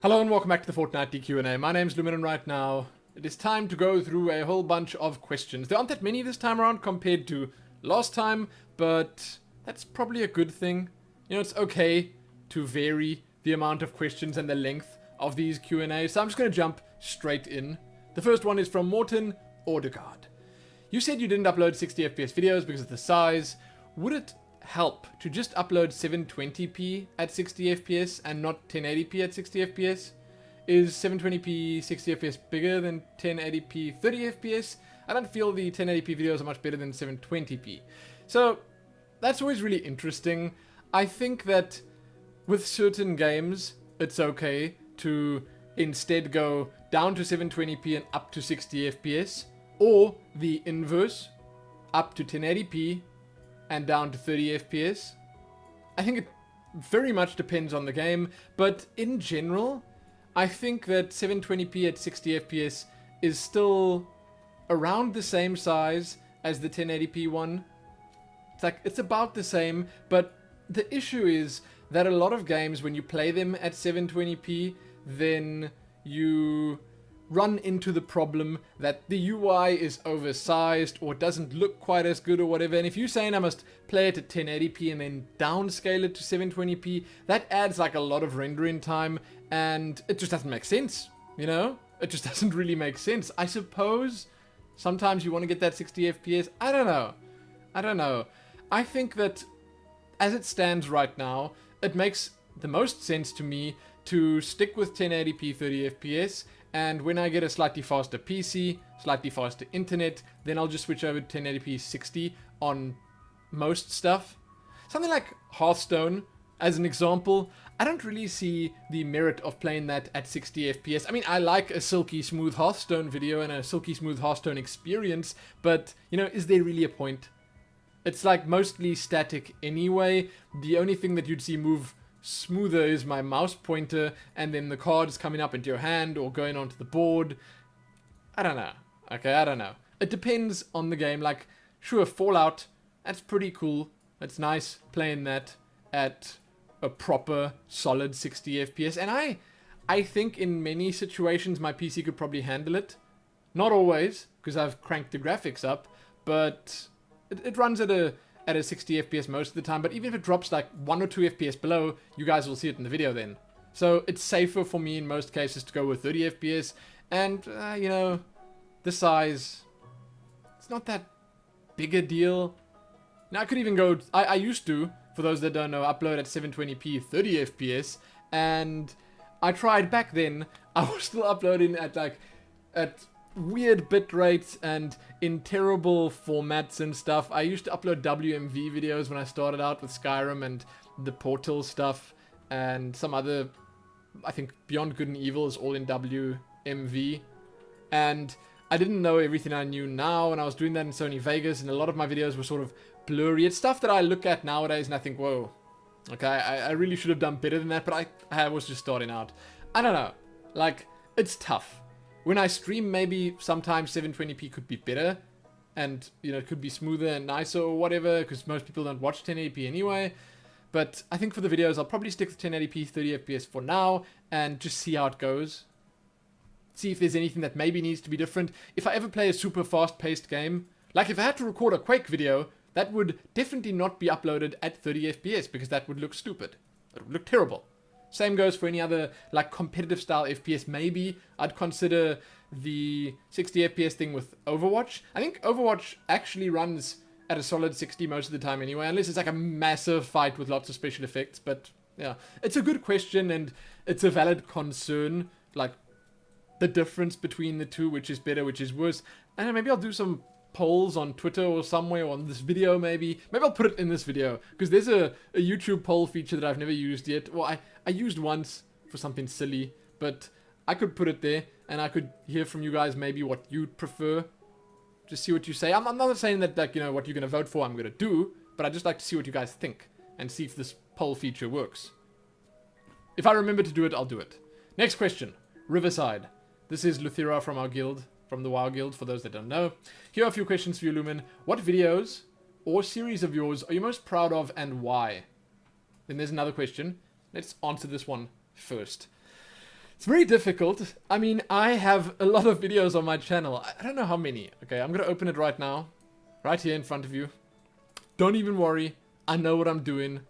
Hello and welcome back to the Fortnightly Q&A. My name's Lumin and right now it is time to go through a whole bunch of questions. There aren't that many this time around compared to last time, but that's probably a good thing. You know, it's okay to vary the amount of questions and the length of these Q&As, so I'm just going to jump straight in. The first one is from Morten Ordegaard. You said you didn't upload 60 FPS videos because of the size. Would it help to just upload 720p at 60 FPS and not 1080p at 60 FPS? Is 720p 60 FPS bigger than 1080p 30 FPS? I don't feel the 1080p videos are much better than 720p. So that's always really interesting. I think that with certain games it's okay to instead go down to 720p and up to 60 FPS, or the inverse, up to 1080p and down to 30 FPS. I think it very much depends on the game, but in general, I think that 720p at 60 FPS is still around the same size as the 1080p one. It's about the same, but the issue is that a lot of games, when you play them at 720p, then you run into the problem that the UI is oversized or doesn't look quite as good or whatever. And if you're saying I must play it at 1080p and then downscale it to 720p, that adds like a lot of rendering time and it just doesn't make sense, you know? It just doesn't really make sense. I suppose sometimes you want to get that 60 FPS. I don't know. I think that as it stands right now, it makes the most sense to me to stick with 1080p 30 FPS, and when I get a slightly faster PC, slightly faster internet, then I'll just switch over to 1080p 60 on most stuff. Something like Hearthstone, as an example, I don't really see the merit of playing that at 60 FPS. I mean, I like a silky smooth Hearthstone video and a silky smooth Hearthstone experience, but, you know, is there really a point? It's like mostly static anyway. The only thing that you'd see move smoother is my mouse pointer, and then the cards coming up into your hand or going onto the board. I don't know. Okay, I don't know. It depends on the game. Like, sure, Fallout, that's pretty cool. It's nice playing that at a proper, solid 60 FPS. And I think in many situations my PC could probably handle it. Not always, because I've cranked the graphics up, but it runs at a 60 FPS most of the time, but even if it drops like 1 or 2 FPS below, you guys will see it in the video then. So it's safer for me in most cases to go with 30 FPS, and, you know, the size, it's not that big a deal. Now I could even go, I used to, for those that don't know, upload at 720p 30 FPS, and I tried back then. I was still uploading at weird bit rates and in terrible formats and stuff. I used to upload WMV videos when I started out with Skyrim and the Portal stuff, and some other, I think Beyond Good and Evil is all in WMV, and I didn't know everything I knew now, and I was doing that in Sony Vegas, and a lot of my videos were sort of blurry. It's stuff that I look at nowadays and I think, whoa, okay, I really should have done better than that, but I was just starting out. I don't know, like, it's tough. When I stream, maybe sometimes 720p could be better, and, you know, it could be smoother and nicer or whatever, because most people don't watch 1080p anyway. But I think for the videos, I'll probably stick with 1080p 30 FPS for now, and just see how it goes. See if there's anything that maybe needs to be different. If I ever play a super fast-paced game, like if I had to record a Quake video, that would definitely not be uploaded at 30 FPS, because that would look stupid. It would look terrible. Same goes for any other, like, competitive style FPS. Maybe I'd consider the 60 FPS thing with Overwatch. I think Overwatch actually runs at a solid 60 most of the time anyway, unless it's like a massive fight with lots of special effects. But, yeah, it's a good question, and it's a valid concern, like, the difference between the two, which is better, which is worse. And maybe I'll do some polls on Twitter or somewhere, or on this video maybe. Maybe I'll put it in this video, because there's a YouTube poll feature that I've never used yet. Well, I used once for something silly, but I could put it there, and I could hear from you guys maybe what you'd prefer. Just see what you say. I'm not saying that, like, you know, what you're going to vote for I'm going to do, but I'd just like to see what you guys think, and see if this poll feature works. If I remember to do it, I'll do it. Next question. Riverside. This is Luthira from our guild. From the WoW Guild, for those that don't know. Here are a few questions for you, Lumin. What videos or series of yours are you most proud of, and why? Then there's another question. Let's answer this one first. It's very difficult. I mean, I have a lot of videos on my channel. I don't know how many. Okay, I'm gonna open it right now. Right here in front of you. Don't even worry. I know what I'm doing.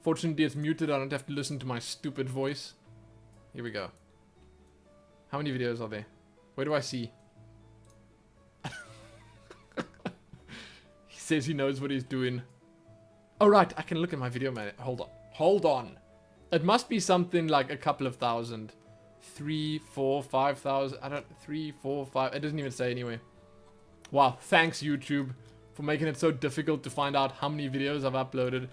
Fortunately, it's muted. I don't have to listen to my stupid voice. Here we go. How many videos are there? Where do I see? He says he knows what he's doing. Oh, right. I can look at my video man. Hold on. Hold on. It must be something like a couple of thousand. 3, 4, 5,000. I don't... 3, 4, 5. It doesn't even say anyway. Wow. Thanks, YouTube, for making it so difficult to find out how many videos I've uploaded.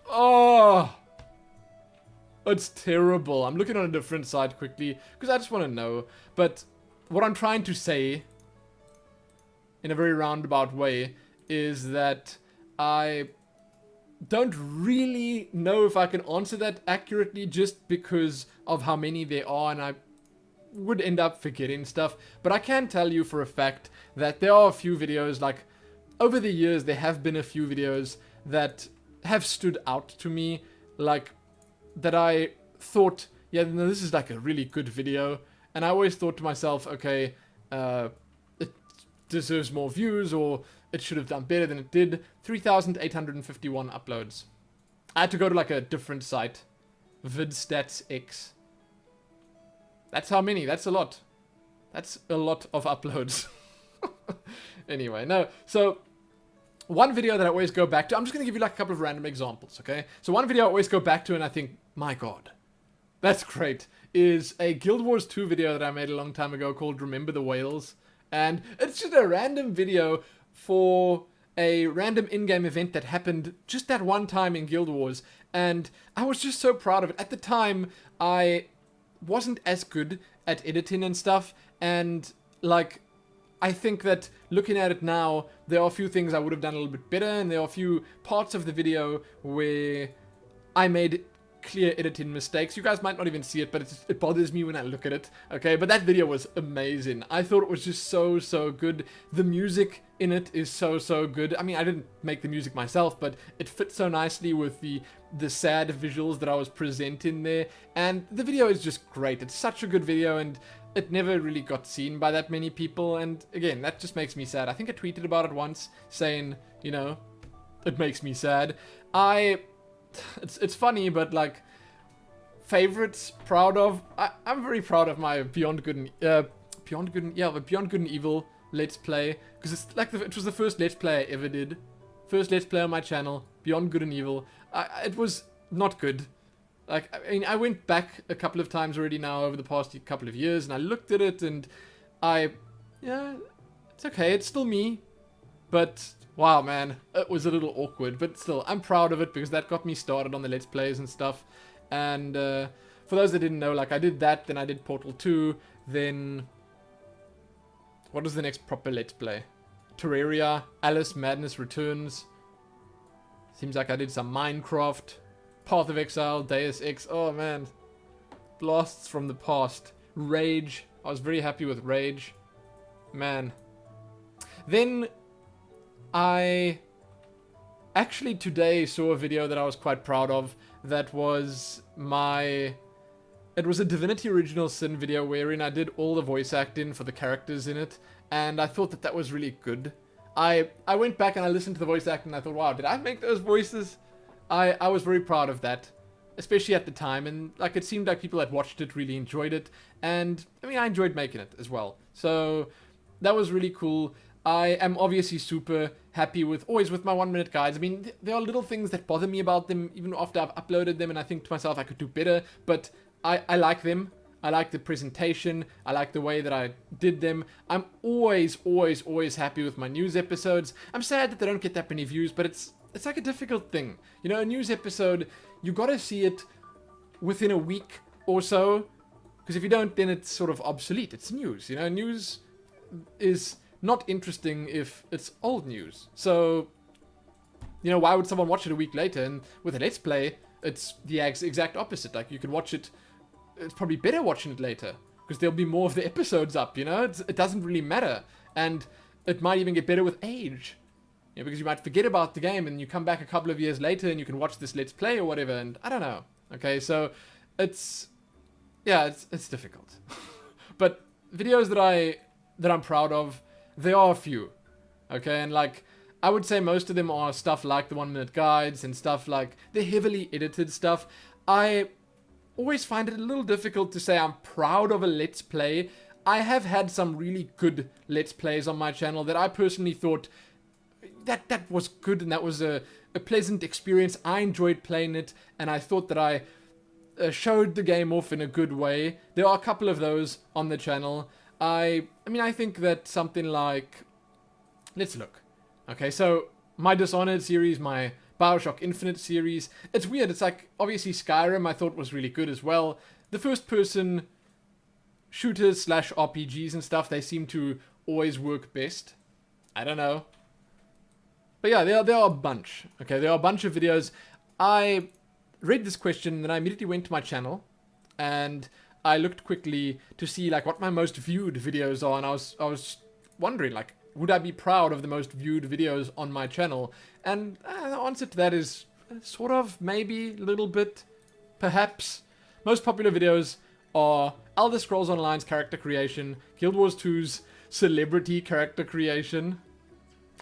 Oh! It's terrible. I'm looking on a different site quickly because I just want to know. But what I'm trying to say, in a very roundabout way, is that I don't really know if I can answer that accurately just because of how many there are, and I would end up forgetting stuff. But I can tell you for a fact that there are a few videos, like over the years there have been a few videos that have stood out to me, like that I thought, yeah, no, this is like a really good video, and I always thought to myself, okay, it deserves more views, or it should have done better than it did. 3,851 uploads. I had to go to like a different site. VidStatsX. That's how many. That's a lot. That's a lot of uploads. Anyway, no. So, one video that I always go back to. I'm just going to give you like a couple of random examples, okay? So, one video I always go back to and I think, my god, that's great, is a Guild Wars 2 video that I made a long time ago called Remember the Whales. And it's just a random video for a random in-game event that happened just that one time in Guild Wars, and I was just so proud of it. At the time, I wasn't as good at editing and stuff, and like, I think that looking at it now, there are a few things I would have done a little bit better, and there are a few parts of the video where I made clear editing mistakes. You guys might not even see it, but it bothers me when I look at it, okay? But that video was amazing. I thought it was just so good. The music in it is so good. I mean, I didn't make the music myself, but it fits so nicely with the sad visuals that I was presenting there, and the video is just great. It's such a good video, and it never really got seen by that many people, and again, that just makes me sad. I think I tweeted about it once, saying, you know, it makes me sad. It's funny, but like, favorites, proud of. I'm very proud of my Beyond Good and Evil Let's Play, because it's like it was the first Let's Play I ever did, first Let's Play on my channel, Beyond Good and Evil. It was not good. Like, I mean, I went back a couple of times already now over the past couple of years, and I looked at it, and yeah, it's okay. It's still me, but. Wow, man, it was a little awkward, but still, I'm proud of it because that got me started on the Let's Plays and stuff. And for those that didn't know, like, I did that, then I did Portal 2, then... What was the next proper Let's Play? Terraria, Alice Madness Returns. Seems like I did some Minecraft, Path of Exile, Deus Ex. Oh, man. Blasts from the past. Rage. I was very happy with Rage. Man. Then... I actually today saw a video that I was quite proud of. That was it was a Divinity Original Sin video wherein I did all the voice acting for the characters in it, and I thought that was really good. I went back and I listened to the voice acting and I thought, wow, did I make those voices? I was very proud of that, especially at the time, and like, it seemed like people that watched it really enjoyed it, and I mean, I enjoyed making it as well. So that was really cool. I am obviously super happy with my 1 minute guides. I mean, there are little things that bother me about them even after I've uploaded them, and I think to myself I could do better, but I like them. I like the presentation. I like the way that I did them. I'm always happy with my news episodes. I'm sad that they don't get that many views, but it's like a difficult thing. You know, a news episode, you gotta see it within a week or so, because if you don't, then it's sort of obsolete. It's news, you know, news is not interesting if it's old news. So, you know, why would someone watch it a week later? And with a Let's Play, it's the exact opposite. Like, you can watch it, it's probably better watching it later, because there'll be more of the episodes up, you know? It doesn't really matter. And it might even get better with age. You know, because you might forget about the game, and you come back a couple of years later, and you can watch this Let's Play or whatever, and I don't know. Okay, so it's yeah, it's difficult. But videos that I'm proud of, there are a few. Okay, and like I would say most of them are stuff like the 1-minute guides and stuff like the heavily edited stuff. I always find it a little difficult to say I'm proud of a Let's Play. I have had some really good Let's Plays on my channel that I personally thought that was good and that was a pleasant experience. I enjoyed playing it and I thought that I showed the game off in a good way. There are a couple of those on the channel. I mean, I think that something like... Let's look. Okay, so my Dishonored series, my Bioshock Infinite series, it's weird. It's like, obviously Skyrim I thought was really good as well. The first-person shooters / RPGs and stuff, they seem to always work best. I don't know. But yeah, there are a bunch. Okay, there are a bunch of videos. I read this question and then I immediately went to my channel and I looked quickly to see like what my most viewed videos are, and I was wondering like, would I be proud of the most viewed videos on my channel? And the answer to that is sort of, maybe, a little bit, perhaps. Most popular videos are Elder Scrolls Online's character creation, Guild Wars 2's celebrity character creation,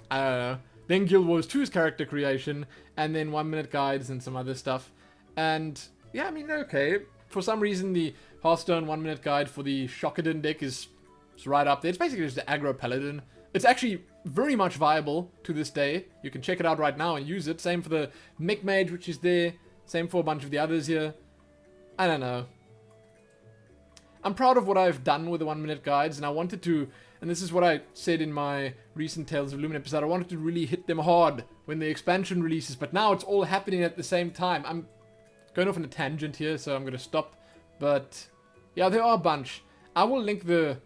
then Guild Wars 2's character creation, and then 1-minute guides and some other stuff. And yeah, I mean, okay, for some reason the Hearthstone 1-minute guide for the Shockedin deck is right up there. It's basically just the aggro paladin. It's actually very much viable to this day. You can check it out right now and use it. Same for the Mech Mage, which is there. Same for a bunch of the others here. I don't know. I'm proud of what I've done with the 1-minute guides, and I wanted to, and this is what I said in my recent Tales of Lumin episode, I wanted to really hit them hard when the expansion releases, but now it's all happening at the same time. I'm going off on a tangent here, so I'm going to stop. But yeah, there are a bunch. I will link the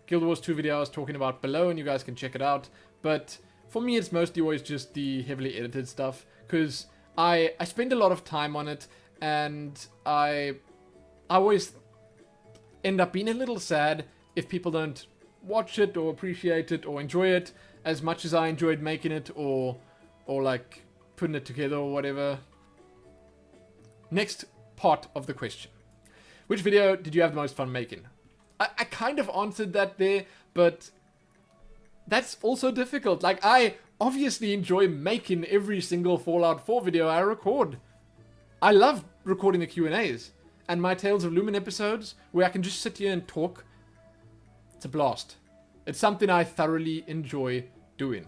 Guild Wars 2 video I was talking about below, and you guys can check it out. But for me, it's mostly always just the heavily edited stuff, because I spend a lot of time on it, and I always end up being a little sad if people don't watch it or appreciate it or enjoy it as much as I enjoyed making it, or like putting it together or whatever. Next part of the question. Which video did you have the most fun making? I kind of answered that there, but that's also difficult. Like, I obviously enjoy making every single Fallout 4 video I record. I love recording the Q&As, and my Tales of Lumin episodes, where I can just sit here and talk. It's a blast. It's something I thoroughly enjoy doing.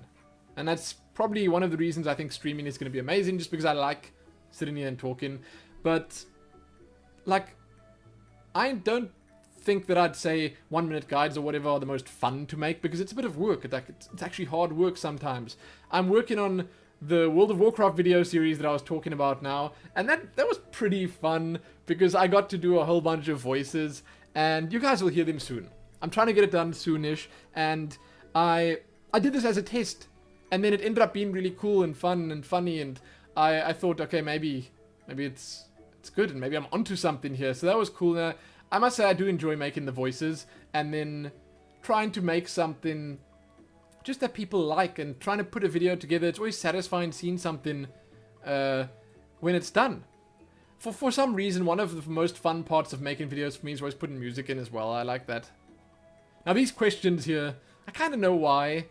And that's probably one of the reasons I think streaming is going to be amazing, just because I like sitting here and talking. But, like, I don't think that I'd say 1-minute guides or whatever are the most fun to make, because it's a bit of work. It's actually hard work sometimes. I'm working on the World of Warcraft video series that I was talking about now, and that was pretty fun, because I got to do a whole bunch of voices, and you guys will hear them soon. I'm trying to get it done soonish, and I did this as a test, and then it ended up being really cool and fun and funny, and I thought, okay, maybe it's good, and maybe I'm onto something here. So that was cool. Now, I must say I do enjoy making the voices, and then trying to make something just that people like, and trying to put a video together. It's always satisfying seeing something when it's done. For some reason, one of the most fun parts of making videos for me is always putting music in as well. I like that. Now these questions here, I kind of know why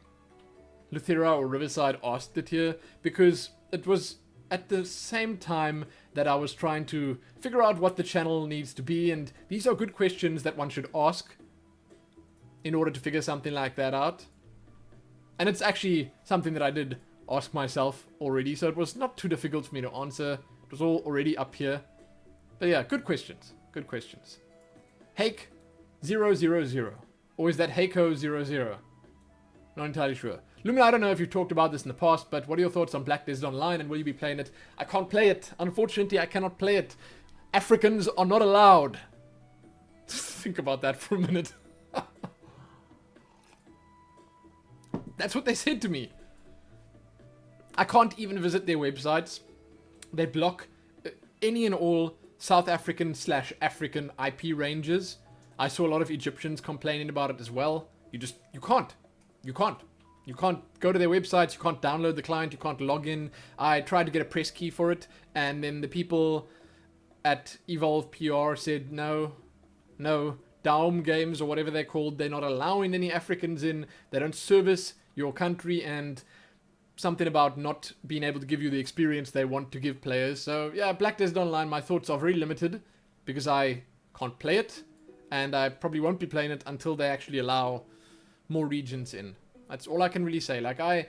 Luthera or Riverside asked it here, because it was at the same time that I was trying to figure out what the channel needs to be, and these are good questions that one should ask in order to figure something like that out. And it's actually something that I did ask myself already, so it was not too difficult for me to answer. It was all already up here. But yeah, good questions. Good questions. Hake000. Or is that Heiko00? Not entirely sure. Lumin, I don't know if you've talked about this in the past, but what are your thoughts on Black Desert Online, and will you be playing it? I can't play it. Unfortunately, I cannot play it. Africans are not allowed. Just think about that for a minute. That's what they said to me. I can't even visit their websites. They block any and all South African / African IP ranges. I saw a lot of Egyptians complaining about it as well. You can't. You can't go to their websites, you can't download the client, you can't log in. I tried to get a press key for it, and then the people at Evolve PR said, no, no Daum games or whatever they're called. They're not allowing any Africans in. They don't service your country, and something about not being able to give you the experience they want to give players. So yeah, Black Desert Online, my thoughts are very limited because I can't play it, and I probably won't be playing it until they actually allow more regions in. That's all I can really say. Like, I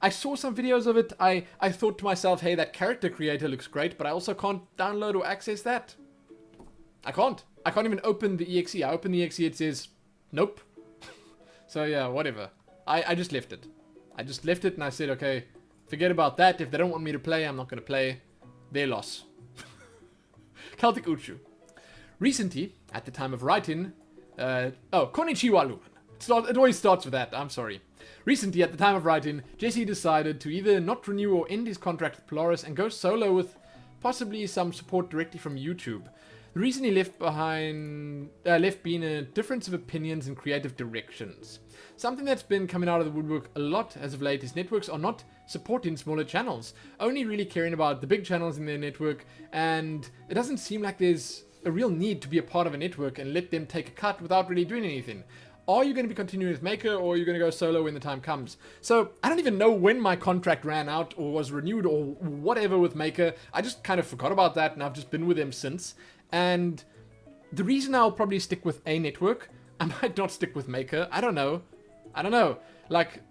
saw some videos of it. I thought to myself, hey, that character creator looks great, but I also can't download or access that. I can't even open the exe. I open the exe, it says nope. So yeah, whatever. I just left it. I just left it and I said, okay, forget about that. If they don't want me to play, I'm not going to play. Their loss. Celtic Uchu. Recently, at the time of writing, konnichiwa Lumen. It always starts with that, I'm sorry. Recently, at the time of writing, Jesse decided to either not renew or end his contract with Polaris and go solo with possibly some support directly from YouTube. The reason he left being a difference of opinions and creative directions. Something that's been coming out of the woodwork a lot as of late is networks are not supporting smaller channels, only really caring about the big channels in their network, and it doesn't seem like there's a real need to be a part of a network and let them take a cut without really doing anything. Are you going to be continuing with Maker, or are you going to go solo when the time comes? So, I don't even know when my contract ran out or was renewed or whatever with Maker. I just kind of forgot about that, and I've just been with them since. And the reason I'll probably stick with a network, I might not stick with Maker. I don't know. Like,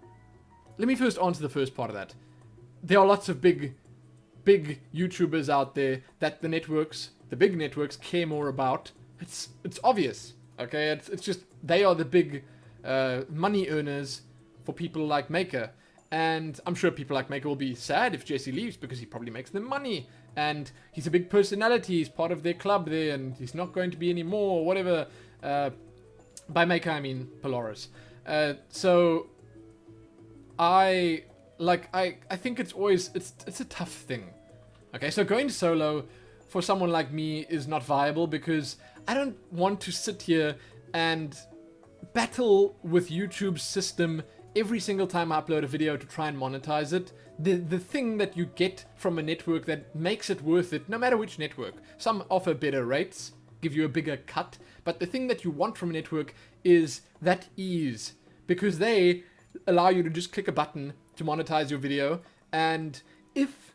let me first answer the first part of that. There are lots of big YouTubers out there that the big networks care more about. It's obvious. Okay, it's just they are the big money earners for people like Maker. And I'm sure people like Maker will be sad if Jesse leaves because he probably makes them money. And he's a big personality, he's part of their club there, and he's not going to be anymore, or whatever. By Maker, I mean Polaris. So, I think it's a tough thing. Okay, so going solo for someone like me is not viable because I don't want to sit here and battle with YouTube's system every single time I upload a video to try and monetize it. The thing that you get from a network that makes it worth it, no matter which network. Some offer better rates, give you a bigger cut, but the thing that you want from a network is that ease, because they allow you to just click a button to monetize your video, and if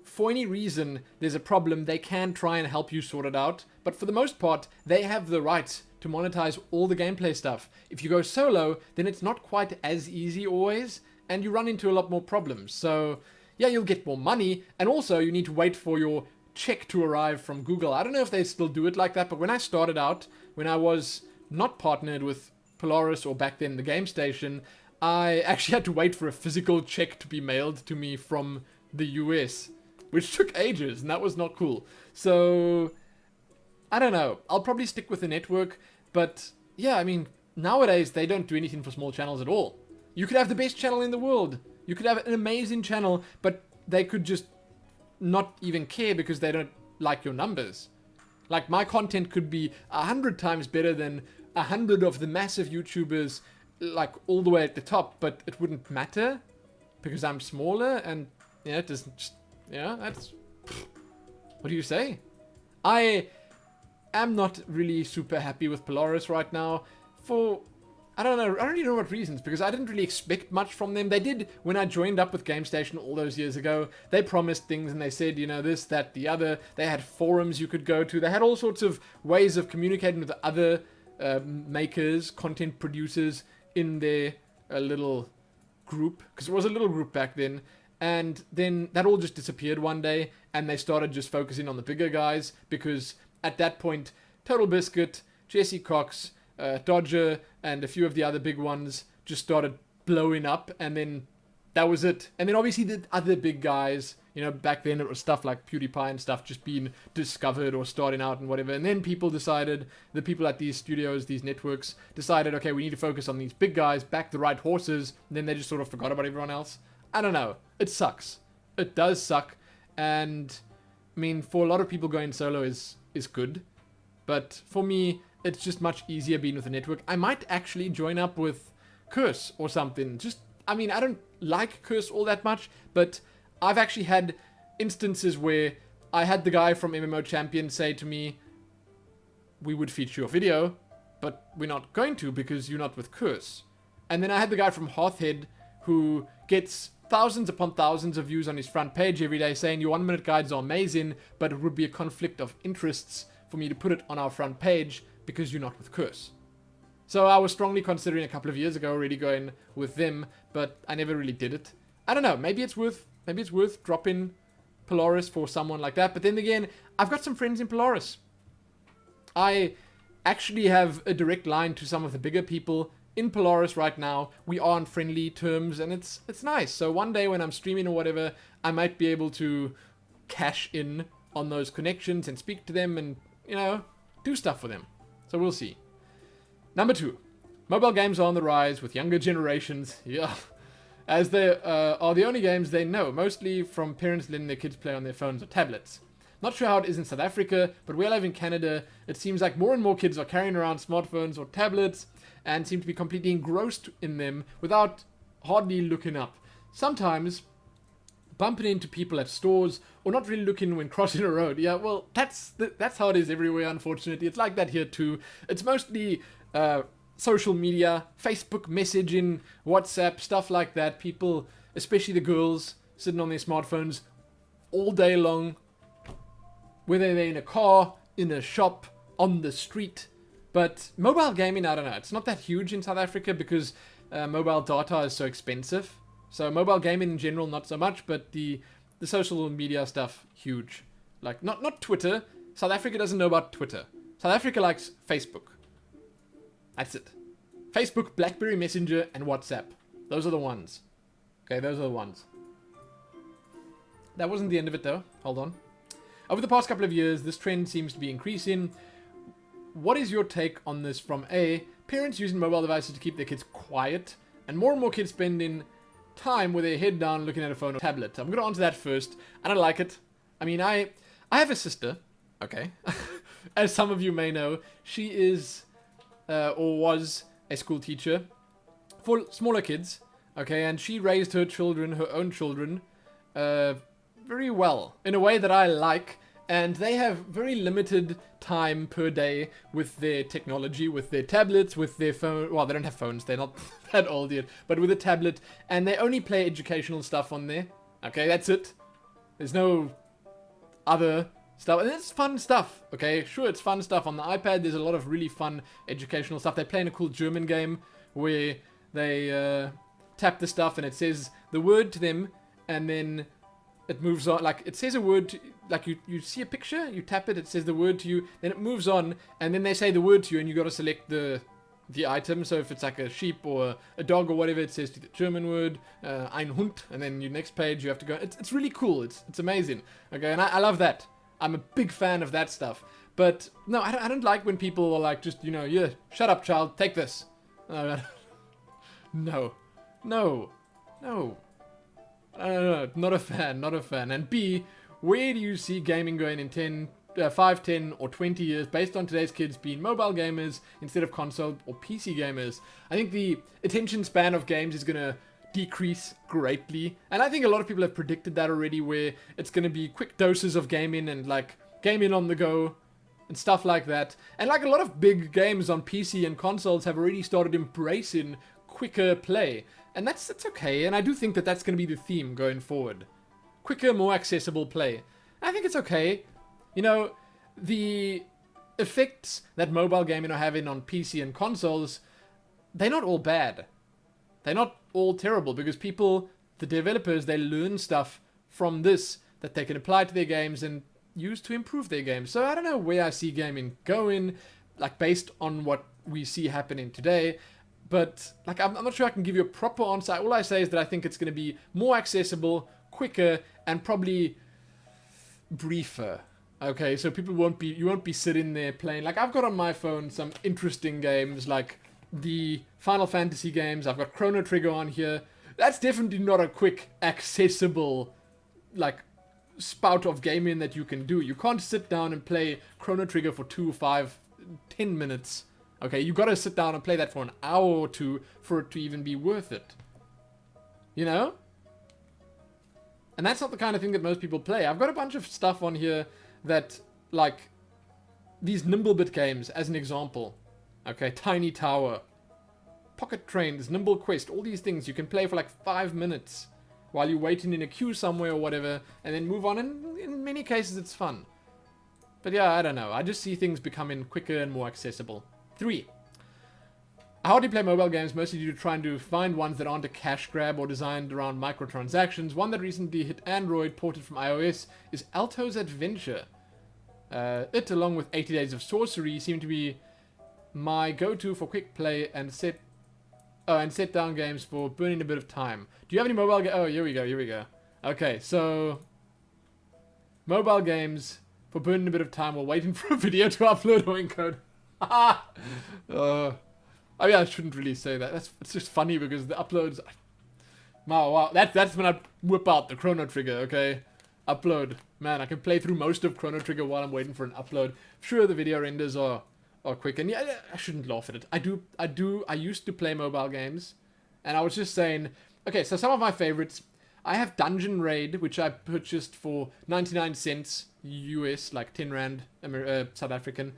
for any reason there's a problem, they can try and help you sort it out, but for the most part, they have the right to monetize all the gameplay stuff. If you go solo, then it's not quite as easy always, and you run into a lot more problems. So, yeah, you'll get more money, and also you need to wait for your check to arrive from Google. I don't know if they still do it like that, but when I started out, when I was not partnered with Polaris or back then the Game Station, I actually had to wait for a physical check to be mailed to me from the US, which took ages, and that was not cool. So, I don't know. I'll probably stick with the network, but yeah, I mean, nowadays they don't do anything for small channels at all. You could have the best channel in the world. You could have an amazing channel, but they could just not even care because they don't like your numbers. Like, my content could be 100 times better than 100 of the massive YouTubers, like, all the way at the top, but it wouldn't matter because I'm smaller, and, yeah, it doesn't just, yeah, that's, what do you say? I am not really super happy with Polaris right now for, I don't really know what reasons, because I didn't really expect much from them. They did, when I joined up with GameStation all those years ago, they promised things and they said, you know, this, that, the other. They had forums you could go to. They had all sorts of ways of communicating with the other makers, content producers in their little group, because it was a little group back then. And then that all just disappeared one day, and they started just focusing on the bigger guys, because at that point, Total Biscuit, Jesse Cox, Dodger, and a few of the other big ones just started blowing up, and then that was it. And then obviously the other big guys, you know, back then it was stuff like PewDiePie and stuff just being discovered or starting out and whatever. And then people decided, the people at these studios, these networks, decided, okay, we need to focus on these big guys, back the right horses, and then they just sort of forgot about everyone else. I don't know. It sucks. It does suck. And, I mean, for a lot of people going solo is good. But for me, it's just much easier being with a network. I might actually join up with Curse or something. Just, I mean, I don't like Curse all that much, but I've actually had instances where I had the guy from MMO Champion say to me, we would feature your video, but we're not going to because you're not with Curse. And then I had the guy from Hearthhead who gets thousands upon thousands of views on his front page every day saying your 1 minute guides are amazing, but it would be a conflict of interests for me to put it on our front page because you're not with Curse. So I was strongly considering a couple of years ago already going with them, but I never really did it. I don't know, maybe it's worth dropping Polaris for someone like that. But then again, I've got some friends in Polaris. I actually have a direct line to some of the bigger people in Polaris right now. We are on friendly terms, and it's nice. So one day when I'm streaming or whatever, I might be able to cash in on those connections and speak to them and, you know, do stuff for them. So we'll see. Number 2. Mobile games are on the rise with younger generations. Yeah. As they are the only games they know, mostly from parents letting their kids play on their phones or tablets. Not sure how it is in South Africa, but where I live in Canada, it seems like more and more kids are carrying around smartphones or tablets and seem to be completely engrossed in them without hardly looking up. Sometimes bumping into people at stores or not really looking when crossing a road. Yeah, well, that's how it is everywhere, unfortunately. It's like that here too. It's mostly social media, Facebook messaging, WhatsApp, stuff like that. People, especially the girls, sitting on their smartphones all day long, whether they're in a car, in a shop, on the street. But mobile gaming, I don't know. It's not that huge in South Africa because mobile data is so expensive. So mobile gaming in general, not so much, but the social media stuff, huge. Like, not Twitter. South Africa doesn't know about Twitter. South Africa likes Facebook. That's it. Facebook, BlackBerry Messenger, and WhatsApp. Those are the ones. Okay, those are the ones. That wasn't the end of it though. Hold on. Over the past couple of years, this trend seems to be increasing. What is your take on this from A, parents using mobile devices to keep their kids quiet, and more kids spending time with their head down looking at a phone or tablet? I'm going to answer that first. I don't like it. I mean, I have a sister, okay? As some of you may know, she is, or was, a school teacher for smaller kids, okay? And she raised her own children, very well, in a way that I like, and they have very limited time per day with their technology, with their tablets, with their phone. Well, they don't have phones, they're not that old yet, but with a tablet, and they only play educational stuff on there. Okay, that's it. There's no other stuff, and it's fun stuff. Okay, sure, it's fun stuff. On the iPad, there's a lot of really fun educational stuff. They play in a cool German game where they tap the stuff and it says the word to them, and then it moves on. Like, it says a word to, like, you see a picture, you tap it, it says the word to you, then it moves on, and then they say the word to you, and you got to select the item. So if it's like a sheep or a dog or whatever, it says the German word, ein Hund, and then your next page you have to go. It's really cool. It's amazing. Okay, and I love that. I'm a big fan of that stuff. But no, I don't like when people are like, just, you know, yeah, shut up, child, take this. No. Not a fan. And B, where do you see gaming going in 5, 10, or 20 years based on today's kids being mobile gamers instead of console or PC gamers? I think the attention span of games is going to decrease greatly. And I think a lot of people have predicted that already, where it's going to be quick doses of gaming and like gaming on the go and stuff like that. And like a lot of big games on PC and consoles have already started embracing quicker play. And that's okay, and I do think that that's going to be the theme going forward. Quicker, more accessible play. I think it's okay. You know, the effects that mobile gaming are having on PC and consoles, they're not all bad. They're not all terrible, because people, the developers, they learn stuff from this that they can apply to their games and use to improve their games. So I don't know where I see gaming going, like based on what we see happening today. But like, I'm not sure I can give you a proper answer. All I say is that I think it's going to be more accessible, quicker, and probably briefer. Okay, so you won't be sitting there playing. Like, I've got on my phone some interesting games, like the Final Fantasy games. I've got Chrono Trigger on here. That's definitely not a quick, accessible, like, spout of gaming that you can do. You can't sit down and play Chrono Trigger for 2, 5, 10 minutes. Okay, you gotta sit down and play that for an hour or two for it to even be worth it. You know? And that's not the kind of thing that most people play. I've got a bunch of stuff on here that, like, these Nimblebit games, as an example. Okay, Tiny Tower, Pocket Trains, Nimble Quest, all these things you can play for like 5 minutes while you're waiting in a queue somewhere or whatever, and then move on, and in many cases it's fun. But yeah, I don't know. I just see things becoming quicker and more accessible. 3. I hardly play mobile games, mostly due to trying to find ones that aren't a cash grab or designed around microtransactions. One that recently hit Android, ported from iOS, is Alto's Adventure. It, along with 80 Days of Sorcery, seem to be my go-to for quick play and set down games for burning a bit of time. Do you have any mobile games? Oh, here we go. Okay, so mobile games for burning a bit of time while waiting for a video to upload or encode. I mean, I shouldn't really say that. It's just funny because the uploads. Wow. That's when I whip out the Chrono Trigger. Okay, upload. Man, I can play through most of Chrono Trigger while I'm waiting for an upload. Sure, the video renders are quick, and yeah, I shouldn't laugh at it. I used to play mobile games, and I was just saying. Okay, so some of my favorites. I have Dungeon Raid, which I purchased for 99 cents US, like 10 Rand South African.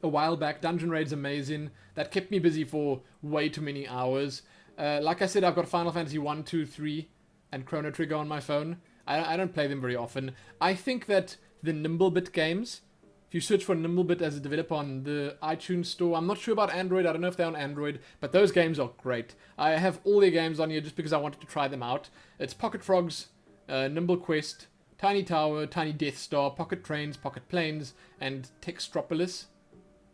A while back. Dungeon Raid's amazing. That kept me busy for way too many hours. Like I said, I've got Final Fantasy 1, 2, 3, and Chrono Trigger on my phone. I don't play them very often. I think that the Nimblebit games, if you search for Nimblebit as a developer on the iTunes store, I'm not sure about Android, I don't know if they're on Android, but those games are great. I have all their games on here just because I wanted to try them out. It's Pocket Frogs, Nimble Quest, Tiny Tower, Tiny Death Star, Pocket Trains, Pocket Planes, and Textropolis.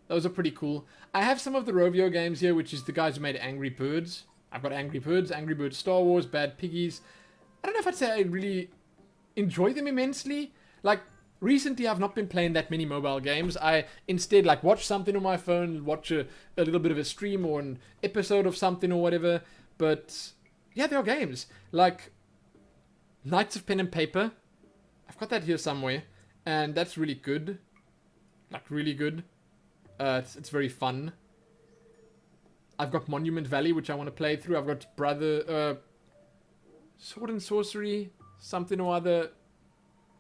Those are pretty cool. I have some of the Rovio games here, which is the guys who made Angry Birds. I've got Angry Birds Star Wars, Bad Piggies. I don't know if I'd say I really enjoy them immensely. Like, recently I've not been playing that many mobile games. I instead, like, watch something on my phone, watch a little bit of a stream or an episode of something or whatever. But, yeah, there are games. Like, Knights of Pen and Paper. I've got that here somewhere. And that's really good. Like, really good. It's very fun. I've got Monument Valley, which I want to play through. I've got Sword and Sorcery, something or other.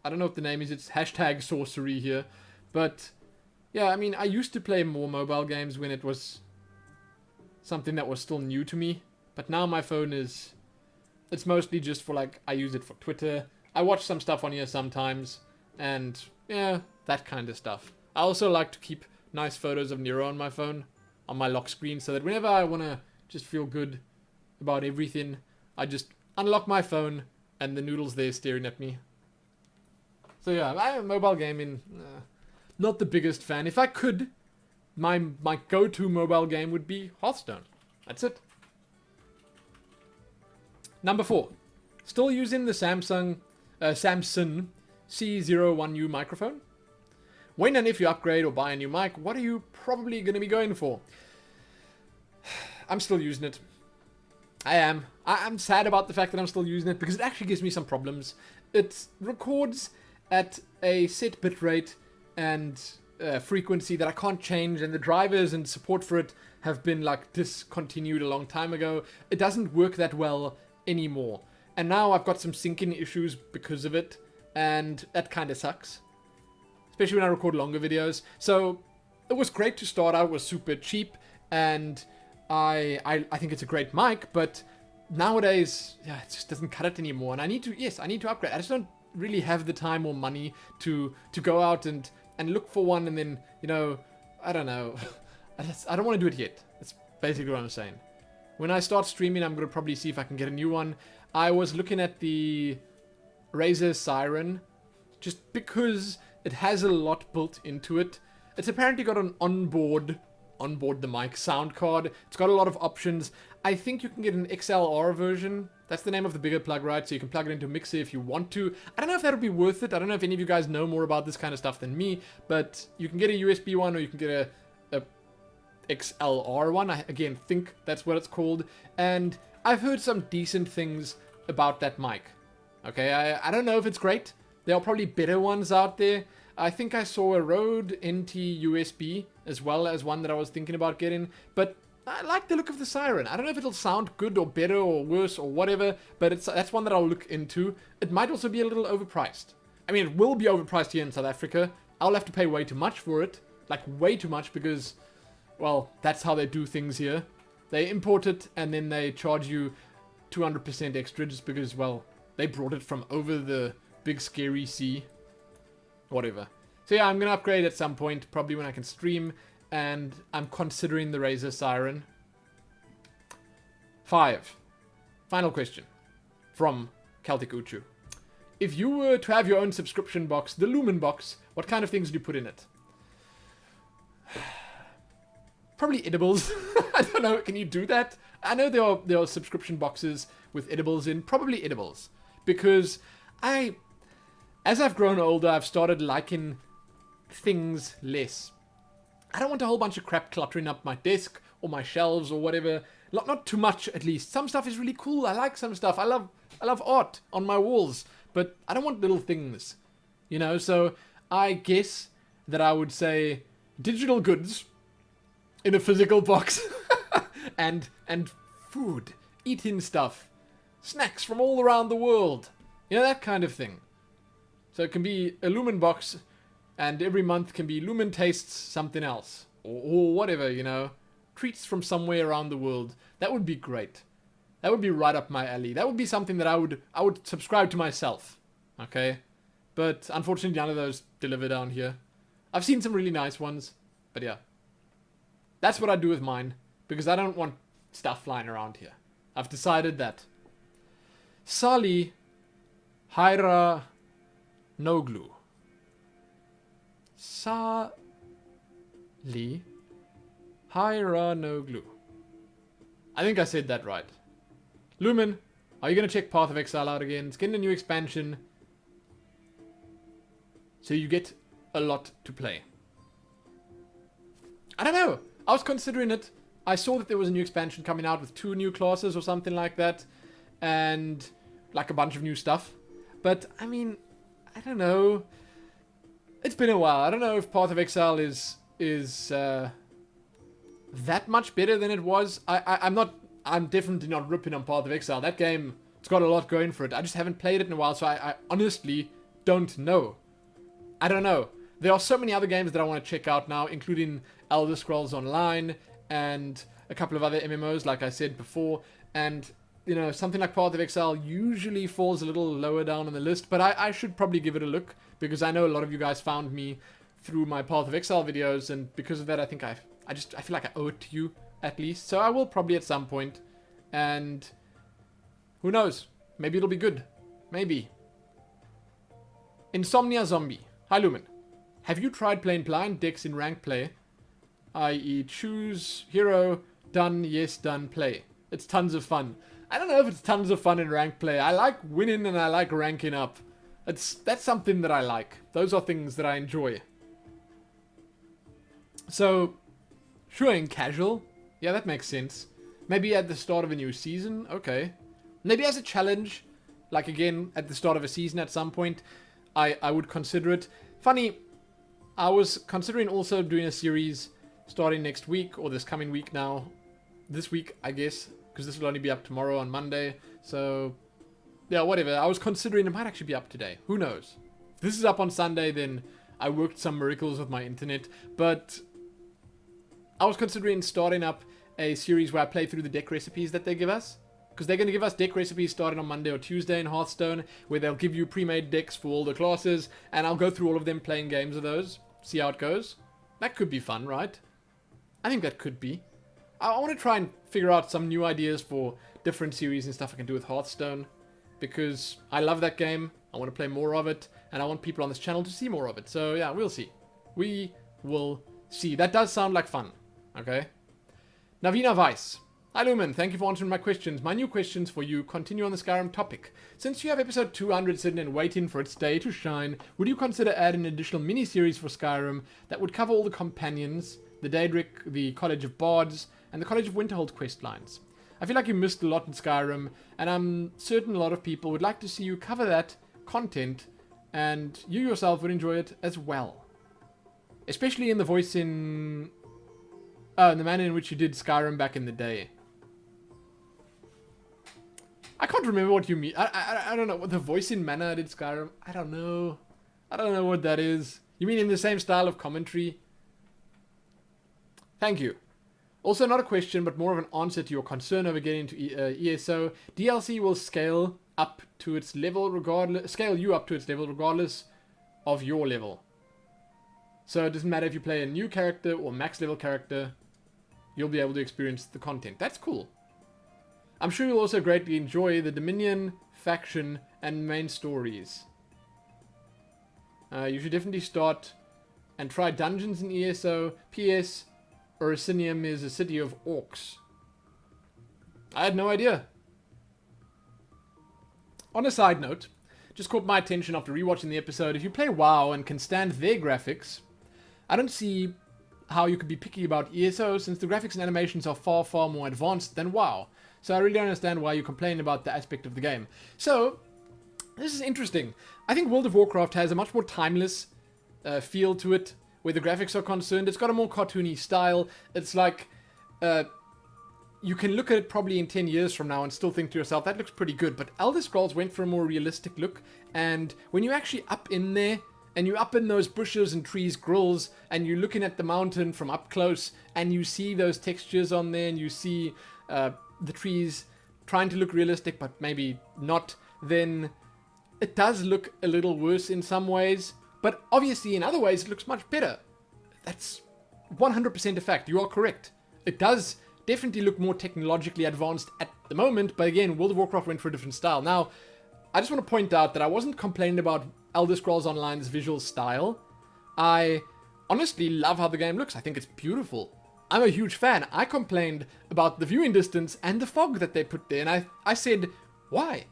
I don't know what the name is. It's hashtag sorcery here. But, yeah, I mean, I used to play more mobile games when it was something that was still new to me. But now my phone it's mostly just for, like, I use it for Twitter. I watch some stuff on here sometimes. And, yeah, that kind of stuff. I also like to keep nice photos of Nero on my phone, on my lock screen, so that whenever I want to just feel good about everything, I just unlock my phone and the noodle's there staring at me. So yeah, I'm mobile gaming, not the biggest fan. If I could, my go-to mobile game would be Hearthstone. That's it. Number 4. Still using the Samsung C01U microphone? When and if you upgrade or buy a new mic, what are you probably going to be going for? I'm still using it. I am. I'm sad about the fact that I'm still using it because it actually gives me some problems. It records at a set bitrate and frequency that I can't change, and the drivers and support for it have been like discontinued a long time ago. It doesn't work that well anymore. And now I've got some syncing issues because of it, and that kind of sucks. Especially when I record longer videos. So it was great to start out. It was super cheap, and I think it's a great mic, but nowadays, yeah, it just doesn't cut it anymore. And I need to upgrade. I just don't really have the time or money to go out and look for one, and then, you know, I don't know. I don't want to do it yet. That's basically what I'm saying. When I start streaming, I'm going to probably see if I can get a new one. I was looking at the Razer Siren just because it has a lot built into it. It's apparently got an onboard the mic sound card. It's got a lot of options. I think you can get an XLR version. That's the name of the bigger plug, right? So you can plug it into a mixer if you want to. I don't know if that would be worth it. I don't know if any of you guys know more about this kind of stuff than me, but you can get a USB one, or you can get a XLR one. I, again, think that's what it's called. And I've heard some decent things about that mic. Okay, I don't know if it's great. There are probably better ones out there. I think I saw a Rode NT USB as well as one that I was thinking about getting, but I like the look of the Siren. I don't know if it'll sound good or better or worse or whatever, but that's one that I'll look into. It might also be a little overpriced. I mean, it will be overpriced here in South Africa, I'll have to pay way too much for it. Like, way too much because, well, that's how they do things here. They import it and then they charge you 200% extra just because, well, they brought it from over the big scary sea. Whatever. So yeah, I'm going to upgrade at some point, probably when I can stream, and I'm considering the Razer Siren. 5. Final question from Celtic Uchu. If you were to have your own subscription box, the Lumin box, what kind of things do you put in it? Probably edibles. I don't know, can you do that? I know there are subscription boxes with edibles in, probably edibles. Because as I've grown older, I've started liking things less. I don't want a whole bunch of crap cluttering up my desk or my shelves or whatever. Not too much, at least. Some stuff is really cool. I like some stuff. I love art on my walls, but I don't want little things, you know. So I guess that I would say digital goods in a physical box, and food, eating stuff, snacks from all around the world, you know, that kind of thing. So it can be a Lumin box, and every month can be Lumin tastes something else, or whatever, you know, treats from somewhere around the world. That would be great. That would be right up my alley. That would be something that I would subscribe to myself. Okay, but unfortunately none of those deliver down here. I've seen some really nice ones, but yeah, that's what I do with mine because I don't want stuff flying around here. I've decided that. Sali Haira Noglu. Sali Haira Noglu. I think I said that right. Lumin, are you going to check Path of Exile out again? It's getting a new expansion, so you get a lot to play. I don't know. I was considering it. I saw that there was a new expansion coming out with 2 new classes or something like that, and like a bunch of new stuff. But I mean, I don't know. It's been a while. I don't know if Path of Exile is that much better than it was. I'm definitely not ripping on Path of Exile. That game, it's got a lot going for it. I just haven't played it in a while, so I honestly don't know. I don't know. There are so many other games that I want to check out now, including Elder Scrolls Online and a couple of other MMOs, like I said before. And, you know, something like Path of Exile usually falls a little lower down on the list, but I should probably give it a look, because I know a lot of you guys found me through my Path of Exile videos, and because of that, I think I feel like I owe it to you, at least. So I will probably at some point, and who knows? Maybe it'll be good. Maybe. Insomnia Zombie. Hi, Lumin. Have you tried playing blind decks in ranked play? I.e. choose hero, done, yes, done, play. It's tons of fun. I don't know if it's tons of fun in ranked play. I like winning and I like ranking up. That's something that I like. Those are things that I enjoy. So, sure, in casual. Yeah, that makes sense. Maybe at the start of a new season. Okay. Maybe as a challenge. Like, again, at the start of a season at some point. I would consider it. Funny, I was considering also doing a series starting next week, or this coming week now. This week, I guess, because this will only be up tomorrow on Monday. So, yeah, whatever. I was considering it might actually be up today. Who knows? If this is up on Sunday, then I worked some miracles with my internet. But I was considering starting up a series where I play through the deck recipes that they give us. Because they're going to give us deck recipes starting on Monday or Tuesday in Hearthstone, where they'll give you pre-made decks for all the classes, and I'll go through all of them playing games of those, see how it goes. That could be fun, right? I think that could be. I want to try and figure out some new ideas for different series and stuff I can do with Hearthstone, because I love that game, I want to play more of it, and I want people on this channel to see more of it. So yeah, we'll see. We will see. That does sound like fun, okay? Navina Weiss. Hi Lumin, thank you for answering my questions. My new questions for you continue on the Skyrim topic. Since you have episode 200 sitting and waiting for its day to shine, would you consider adding an additional mini-series for Skyrim that would cover all the companions, the Daedric, the College of Bards, and the College of Winterhold questlines? I feel like you missed a lot in Skyrim, and I'm certain a lot of people would like to see you cover that content, and you yourself would enjoy it as well. Especially in the voice in... in the manner in which you did Skyrim back in the day. I can't remember what you mean. I don't know. The voice in manner I did Skyrim. I don't know. I don't know what that is. You mean in the same style of commentary? Thank you. Also, not a question, but more of an answer to your concern over getting into ESO. DLC will scale up to its level scale you up to its level regardless of your level. So it doesn't matter if you play a new character or max level character, you'll be able to experience the content. That's cool. I'm sure you'll also greatly enjoy the Dominion, faction, and main stories. You should definitely start and try dungeons in ESO. P.S. Orsinium is a city of orcs. I had no idea. On a side note, just caught my attention after rewatching the episode. If you play WoW and can stand their graphics, I don't see how you could be picky about ESO since the graphics and animations are far, far more advanced than WoW. So I really don't understand why you complain about the aspect of the game. So, this is interesting. I think World of Warcraft has a much more timeless feel to it, where the graphics are concerned. It's got a more cartoony style. It's like, you can look at it probably in 10 years from now and still think to yourself, that looks pretty good. But Elder Scrolls went for a more realistic look. And when you're actually up in there, and you're up in those bushes and trees, grills, and you're looking at the mountain from up close, and you see those textures on there, and you see the trees trying to look realistic, but maybe not, then it does look a little worse in some ways. But obviously, in other ways, it looks much better. That's 100% a fact. You are correct. It does definitely look more technologically advanced at the moment, but again, World of Warcraft went for a different style. Now, I just want to point out that I wasn't complaining about Elder Scrolls Online's visual style. I honestly love how the game looks. I think it's beautiful. I'm a huge fan. I complained about the viewing distance and the fog that they put there, and I said, why?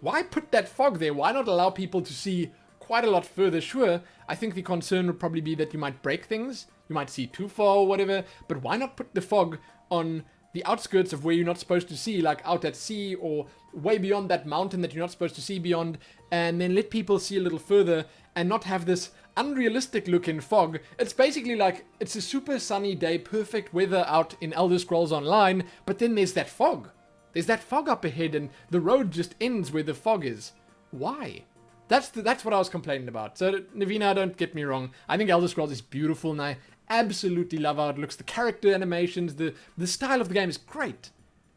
Why put that fog there? Why not allow people to see quite a lot further? Sure, I think the concern would probably be that you might break things, you might see too far or whatever, but why not put the fog on the outskirts of where you're not supposed to see, like out at sea or way beyond that mountain that you're not supposed to see beyond, and then let people see a little further and not have this unrealistic look in fog. It's basically like it's a super sunny day, perfect weather out in Elder Scrolls Online, but then there's that fog. There's that fog up ahead and the road just ends where the fog is. Why? That's what I was complaining about. So, Navina, don't get me wrong. I think Elder Scrolls is beautiful and I absolutely love how it looks. The character animations, the style of the game is great.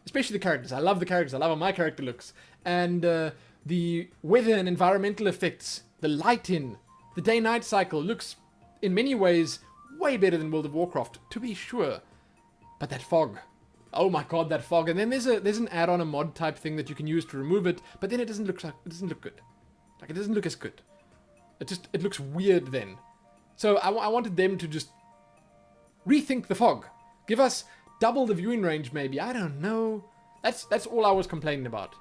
Especially the characters. I love the characters. I love how my character looks. And the weather and environmental effects, the lighting, the day-night cycle looks, in many ways, way better than World of Warcraft, to be sure. But that fog. Oh my god, that fog. And then there's an add-on, a mod type thing that you can use to remove it, but then it doesn't look good. Like, it doesn't look as good. It looks weird then. So I wanted them to just rethink the fog. Give us double the viewing range, maybe. I don't know. That's all I was complaining about.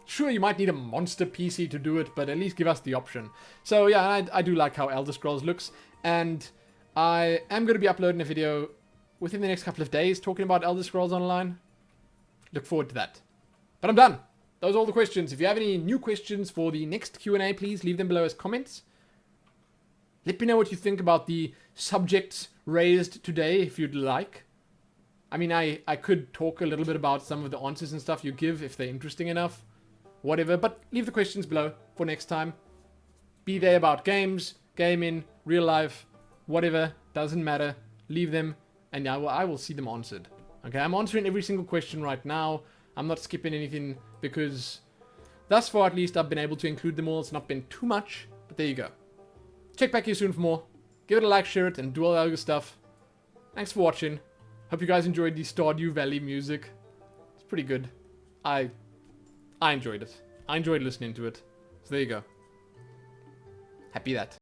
Sure, you might need a monster PC to do it, but at least give us the option. So yeah, I do like how Elder Scrolls looks, and I am going to be uploading a video within the next couple of days talking about Elder Scrolls Online. Look forward to that. But I'm done. Those are all the questions. If you have any new questions for the next Q&A, please leave them below as comments. Let me know what you think about the subjects raised today, if you'd like. I mean, I could talk a little bit about some of the answers and stuff you give if they're interesting enough. Whatever, but leave the questions below for next time. Be they about games, gaming, real life, whatever, doesn't matter. Leave them, and I will see them answered. Okay, I'm answering every single question right now. I'm not skipping anything because thus far at least I've been able to include them all. It's not been too much, but there you go. Check back here soon for more. Give it a like, share it, and do all that other stuff. Thanks for watching. Hope you guys enjoyed the Stardew Valley music. It's pretty good. I enjoyed it. I enjoyed listening to it. So there you go. Happy that.